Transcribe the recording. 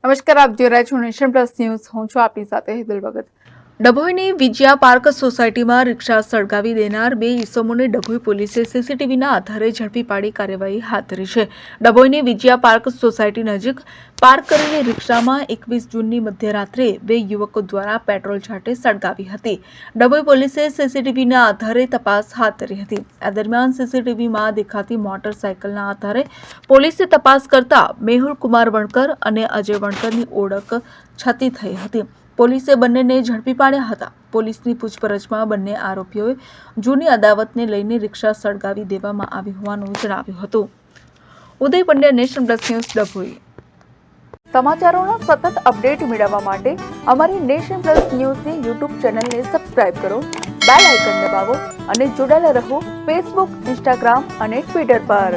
નમસ્કાર, આપ જોઈ રહ્યા છો નેશન પ્લસ ન્યૂઝ. હું છું આપની સાથે હેતલ ભગત. ડભોઈની વિજયા પાર્ક સોસાયટીમાં રિક્ષા સળગાવી દેનાર બે ઈસમોને ડભોઈ પોલીસે સીસીટીવીના આધારે ઝડપી પાડી કાર્યવાહી હાથ ધરી છે. ડભોઈની વિજયા પાર્ક સોસાયટી નજીક પાર્ક કરેલી રિક્ષામાં 21 જૂનની મધ્યરાત્રે બે યુવકો દ્વારા પેટ્રોલ છાંટે સળગાવી હતી. ડભોઈ પોલીસે સીસીટીવીના આધારે તપાસ હાથ ધરી હતી. આ દરમિયાન સીસીટીવીમાં દેખાતી મોટરસાયકલના આધારે પોલીસે તપાસ કરતા મેહુલ કુમાર વણકર અને અજય વણકરની ઓળખ છતી થઈ હતી. પોલીસે બંનેને ઝડપી પાડ્યા હતા. પોલીસની પૂછપરછમાં બંને આરોપીઓએ જૂની અદાવતને લઈને રિક્ષા સળગાવી દેવામાં આવી હોવાનું જણાવ્યું હતું. Uday Pandya, Nation Plus News, Dabhoi. સમાચારોના સતત અપડેટ મેળવવા માટે અમારી નેશન પ્લસ ન્યૂઝની યુટ્યુબ ચેનલને સબસ્ક્રાઇબ કરો, બેલ આઇકન દબાવો અને જોડાયેલા રહો ફેસબુક, ઇન્સ્ટાગ્રામ અને ટ્વિટર પર.